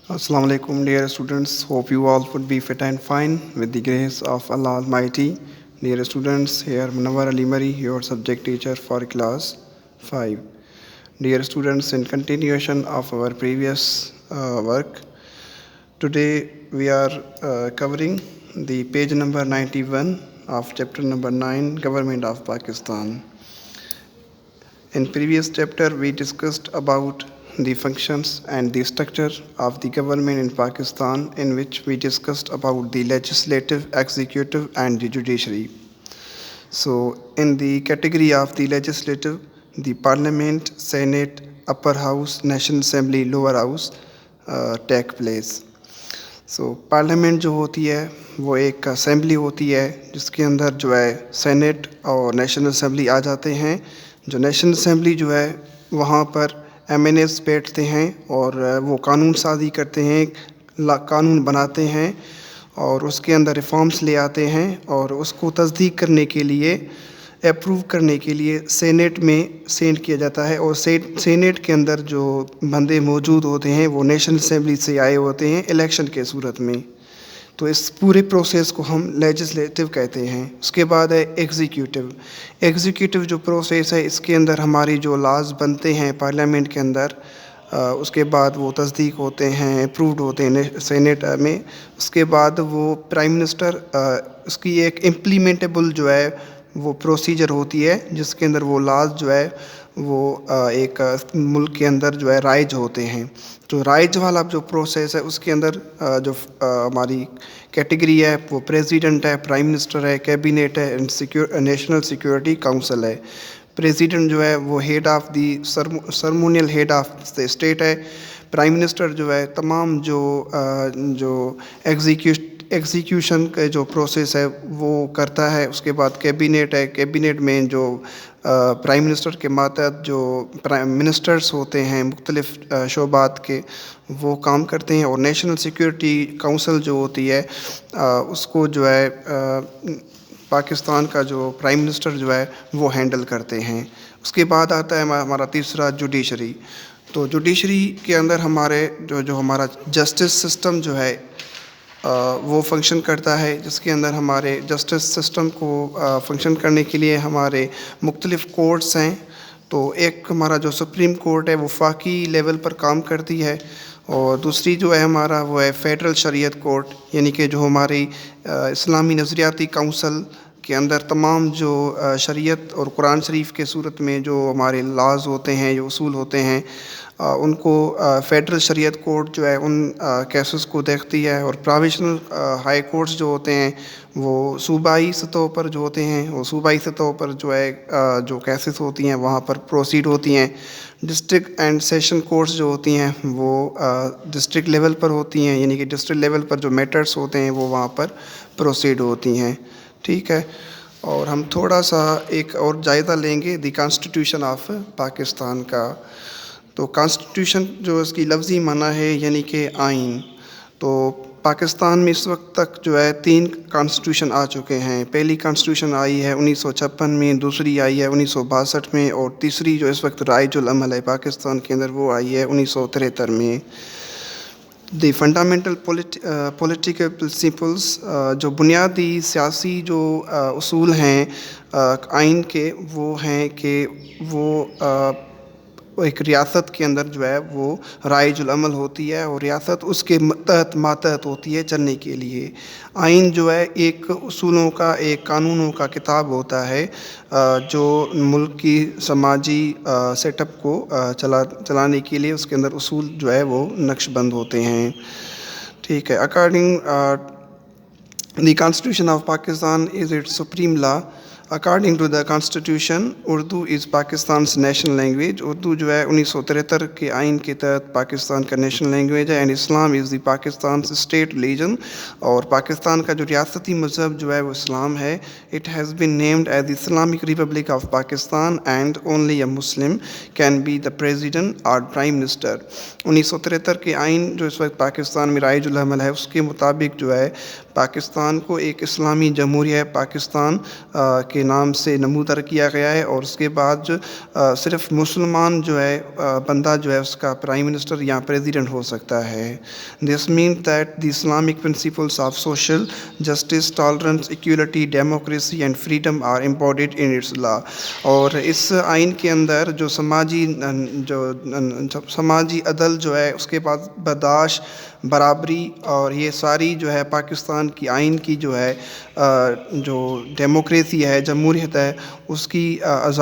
Assalamu alaikum, dear students. Hope you all would be fit and fine with the grace of Allah Almighty. Dear students, here Munawar Ali Mari, your subject teacher for class 5. Dear students, in continuation of our previous work, today we are covering the page number 91 of chapter number 9, Government of Pakistan. In previous chapter, we discussed about the functions and the structure of the government in Pakistan, in which we discussed about the legislative, executive, and the judiciary. So, in the category of the legislative, the Parliament, Senate, Upper House, National Assembly, Lower House take place. So parliament जो होती है वो एक assembly होती है जिसके अंदर जो है सेनेट और नेशनल असेंबली आ जाते हैं। जो नेशनल असेंबली जो है वहाँ पर एमएनएस बैठते हैं और वो कानून साजी करते हैं, कानून बनाते हैं और उसके अंदर रिफॉर्म्स ले आते हैं और उसको तस्दीक करने के लिए, अप्रूव करने के लिए सेनेट में सेंड किया जाता है। और सेनेट के अंदर जो बंदे मौजूद होते हैं वो नेशनल असेंबली से आए होते हैं इलेक्शन के सूरत में। तो इस पूरे प्रोसेस को हम लेजिस्लेटिव कहते हैं। उसके बाद है एग्जीक्यूटिव। एग्जीक्यूटिव जो प्रोसेस है इसके अंदर हमारी जो लॉज बनते हैं पार्लियामेंट के अंदर, उसके बाद वो तस्दीक होते हैं, अप्रूव्ड होते हैं सेनेट में। उसके बाद वो प्राइम मिनिस्टर उसकी एक इम्प्लीमेंटेबल जो है वो प्रोसीजर होती है जिसके अंदर वो लॉज जो है वो एक मुल्क के अंदर जो है राइज होते हैं। तो राइज वाला जो प्रोसेस है उसके अंदर जो हमारी कैटेगरी है वो प्रेसिडेंट है, प्राइम मिनिस्टर है, कैबिनेट है एंड नेशनल सिक्योरिटी काउंसिल है। प्रेसिडेंट जो है वो head of the ceremonial head of the state है। प्राइम मिनिस्टर जो है तमाम जो एग्जीक्यूशन का जो प्रोसेस है वो करता है। उसके बाद कैबिनेट है, कैबिनेट में जो प्राइम मिनिस्टर के मातहत जो प्राइम मिनिस्टर्स होते हैं मुख्तलिफ शोबात के, वो काम करते हैं। और नेशनल सिक्योरिटी काउंसिल जो होती है उसको जो है पाकिस्तान का जो प्राइम मिनिस्टर जो है वो हैंडल करते हैं। उसके बाद आता है हमारा तीसरा जुडिशरी। तो जुडिशरी के अंदर हमारे जो हमारा जस्टिस सिस्टम जो है वो फंक्शन करता है, जिसके अंदर हमारे जस्टिस सिस्टम को फंक्शन करने के लिए हमारे मुख्तलिफ़ कोर्ट्स हैं। तो एक हमारा जो सुप्रीम कोर्ट है वो वफाकी लेवल पर काम करती है और दूसरी जो है हमारा वो है फेडरल शरीयत कोर्ट, यानी कि जो हमारी इस्लामी नज़रियाती काउंसिल के अंदर तमाम जो शरीयत और कुरान शरीफ के सूरत में जो हमारे लॉज होते हैं, जो उसूल होते हैं, उनको फेडरल शरीयत कोर्ट जो है उन केसेस को देखती है। और प्रोविजनल हाई कोर्ट्स जो होते हैं वो सूबाई सतह पर जो होते हैं वो सूबाई सतह पर जो है जो केसेस होती हैं वहाँ पर प्रोसीड होती हैं। डिस्ट्रिक्ट एंड सेशन कोर्ट्स जो होती हैं वो डिस्ट्रिक्ट लेवल पर होती हैं, यानी कि डिस्ट्रिक्ट लेवल पर जो मैटर्स होते हैं वो वहाँ पर प्रोसीड होती हैं। ठीक है, और हम थोड़ा सा एक और जायज़ा लेंगे दी कॉन्स्टिट्यूशन ऑफ पाकिस्तान का। तो कॉन्स्टिट्यूशन जो इसकी लफ्ज़ी माना है यानी कि आइन। तो पाकिस्तान में इस वक्त तक जो है 3 कॉन्स्टिट्यूशन आ चुके हैं। पहली कॉन्स्टिट्यूशन आई है 1956 में, दूसरी आई है 1962 में और तीसरी जो इस वक्त राइजुल अमल है पाकिस्तान के अंदर वो आई है 1973 में। दी फंडामेंटल पॉलिटिकल प्रिंसिपल्स, जो बुनियादी सियासी जो उसूल हैं आइन के, वो हैं कि वो एक रियासत के अंदर जो है वो राइजुल अमल होती है और रियासत उसके मातहत होती है चलने के लिए। आइन जो है एक उसूलों का, एक कानूनों का किताब होता है जो मुल्क की समाजी सेटअप को चलाने के लिए उसके अंदर उसूल जो है वो नक्शबंद होते हैं। ठीक है, according the constitution of Pakistan is its supreme law. According to the constitution Urdu is Pakistan national language. Urdu जो है 1973 के आइन के तहत पाकिस्तान का नेशनल लैंग्वेज है। And Islam is the Pakistan state religion. और पाकिस्तान का जो रियासती मज़हब जो है वो इस्लाम है। It has been named as the Islamic republic of Pakistan and only a Muslim can be the president और प्राइम मिनिस्टर। 1973 के आइन जो इस वक्त पाकिस्तान में राइजुल अमल है उसके मुताबिक जो है پاکستان کو ایک اسلامی جمہوریہ پاکستان کے نام سے نمودار کیا گیا ہے، اور اس کے بعد جو صرف مسلمان جو ہے بندہ جو ہے اس کا پرائم منسٹر یا پریزیڈنٹ ہو سکتا ہے. This mean that the Islamic principles of social justice, tolerance, equality, democracy and freedom are embodied in its law. اور اس آئین کے اندر جو سماجی عدل جو ہے، اس کے بعد برداشت، برابری، اور یہ ساری جو ہے پاکستان کی آئین کی جو ہے جو ڈیموکریسی ہے، جمہوریت ہے، اس کی آزادی